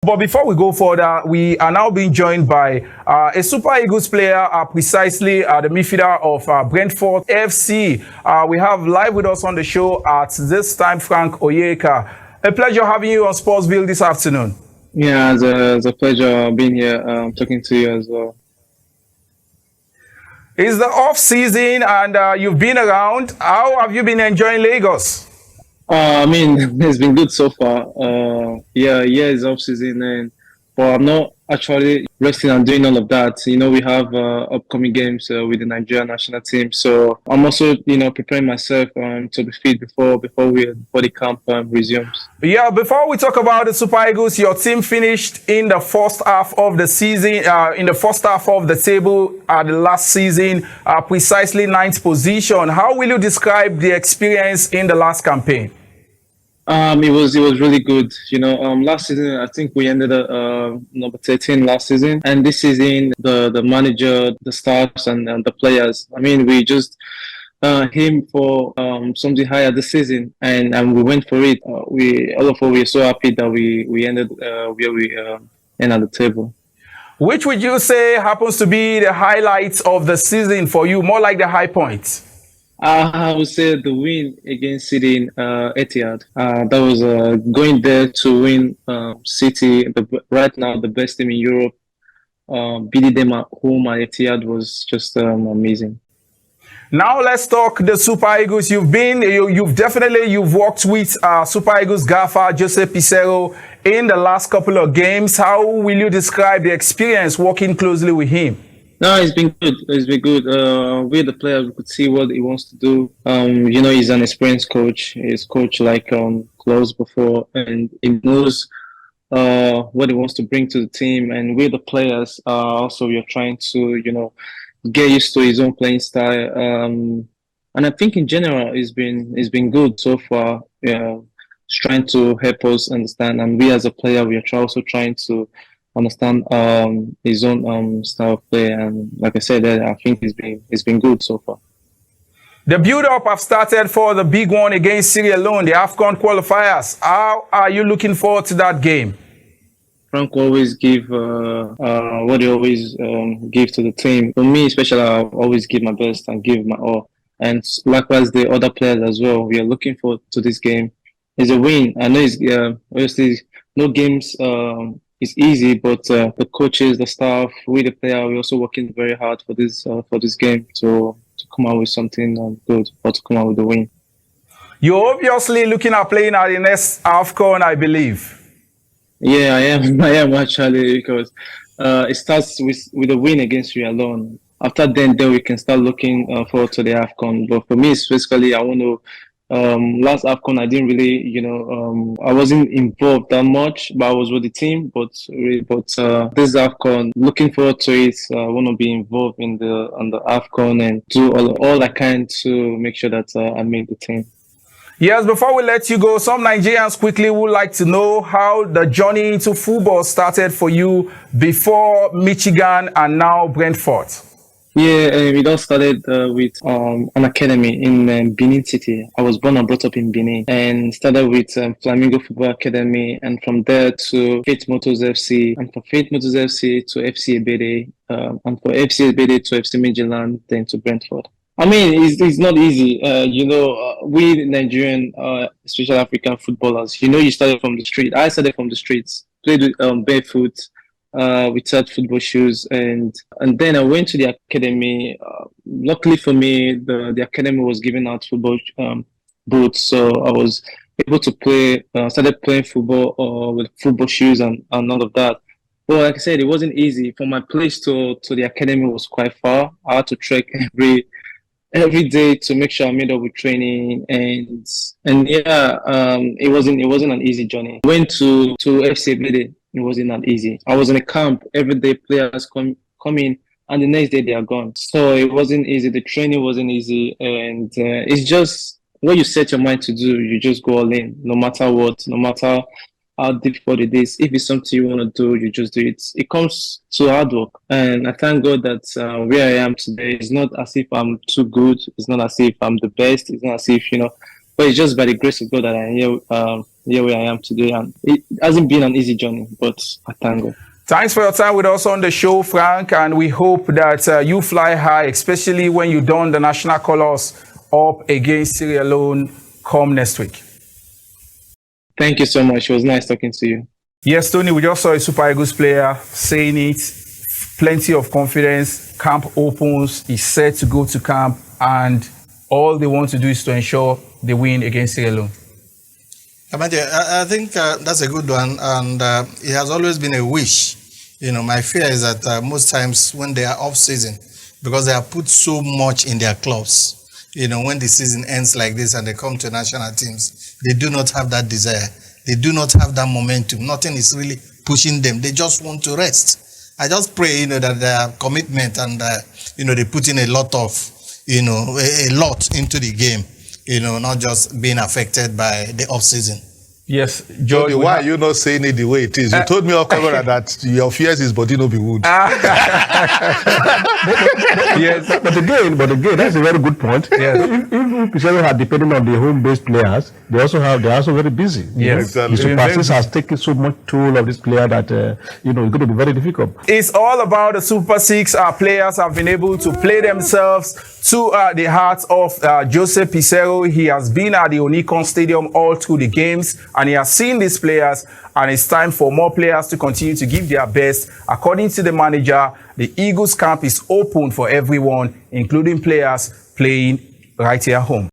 But before we go further, we are now being joined by a Super Eagles player, precisely the midfielder of Brentford FC. We have live with us on the show at this time, Frank Onyeka. A pleasure having you on Sportsville this afternoon. Yeah, it's a pleasure being here, talking to you as well. It's the off season and you've been around. How have you been enjoying Lagos? It's been good so far. Yeah, it's off season, but I'm not actually resting and doing all of that. You know, we have upcoming games with the Nigerian national team, so I'm also, preparing myself to be fit before the camp resumes. Yeah, before we talk about the Super Eagles, your team finished in the first half of the season, in the first half of the table the last season, precisely 9th position. How will you describe the experience in the last campaign? It was really good. Last season I think we ended at number 13 last season, and this season the manager, the staffs, and the players. We just aim for something higher this season, and we went for it. We were so happy that we ended where we end at the table. Which would you say happens to be the highlights of the season for you? More like the high points. I would say the win against City in Etihad. That was going there to win City, right now the best team in Europe. Beating them at home at Etihad was just amazing. Now let's talk the Super Eagles. You've worked with Super Eagles gaffer Jose Pizarro in the last couple of games. How will you describe the experience working closely with him? No, it's been good. We the players, we could see what he wants to do. He's an experienced coach. He's coached close before, and he knows what he wants to bring to the team. And we the players also we are trying to get used to his own playing style. And I think in general it's been good so far. He's trying to help us understand, and we as a player we are also trying to understand his own style of play, and like I said, I think it's been good so far. The build-up have started for the big one against Sierra Leone, the AFCON qualifiers. How are you looking forward to that game? Frank always give what he always give to the team. For me, especially, I always give my best and give my all, and likewise the other players as well. We are looking forward to this game. It's a win. I know it's obviously no games. It's easy, but the coaches, the staff, we the player, we're also working very hard for this game to come out with something good, or to come out with a win. You're obviously looking at playing at the next AFCON, I believe. Yeah, I am. I am actually, because it starts with a win against Sierra Leone. After then we can start looking forward to the AFCON. But for me, specifically, I want to. Last AFCON, I didn't really, I wasn't involved that much, but I was with the team. But this AFCON, looking forward to it. I want to be involved on the AFCON and do all I can to make sure that I make the team. Yes, before we let you go, some Nigerians quickly would like to know how the journey into football started for you before Michigan and now Brentford. Yeah, it all started with an academy in Benin City. I was born and brought up in Benin, and started with Flamingo Football Academy, and from there to Faith Motors FC, and from Faith Motors FC to FC Ebede, and from FC Ebede to FC Midland, then to Brentford. It's not easy. We Nigerian, especially African footballers, you started from the street. I started from the streets, played with barefoot, without football shoes, and then I went to the academy. Luckily for me, the academy was giving out football boots, so I was able to play. Started playing football with football shoes and all of that. But like I said, it wasn't easy. From my place to the academy was quite far. I had to trek every day to make sure I made up with training, and yeah, it wasn't an easy journey. Went to FC Ebede. It wasn't that easy. I was in a camp every day. Players come in, and the next day they are gone. So it wasn't easy. The training wasn't easy, and it's just what you set your mind to do. You just go all in, no matter what, no matter how difficult it is. If it's something you want to do, you just do it. It comes to hard work, and I thank God that where I am today is not as if I'm too good. It's not as if I'm the best. It's not as if But it's just by the grace of God that I'm here where I am today. And it hasn't been an easy journey, but I thank God. Thanks for your time with us on the show, Frank, and we hope that you fly high, especially when you don the national colours up against Sierra Leone come next week. Thank you so much. It was nice talking to you. Yes, Tony, we just saw a Super Eagles player saying it. Plenty of confidence. Camp opens. He's set to go to camp, and all they want to do is to ensure they win against Sierra Leone. I think that's a good one, and it has always been a wish. My fear is that most times when they are off season, because they have put so much in their clubs, when the season ends like this and they come to national teams, they do not have that desire. They do not have that momentum. Nothing is really pushing them. They just want to rest. I just pray, that their commitment and, they put in a lot of, a lot into the game, not just being affected by the off season. Yes, George. Why are you not saying it the way it is? You told me off camera that your fears is body no be wood. Yes, but again, that's a very good point. Yes. If Pizarro had depending on the home-based players, they are also very busy. Yes, exactly. The Super Six has taken so much toll of this player that it's going to be very difficult. It's all about the Super Six. Our players have been able to play themselves to the heart of Joseph Pizarro. He has been at the Onyeka Stadium all through the games, and he has seen these players, and it's time for more players to continue to give their best. According to the manager, the Eagles camp is open for everyone, including players playing right here at home.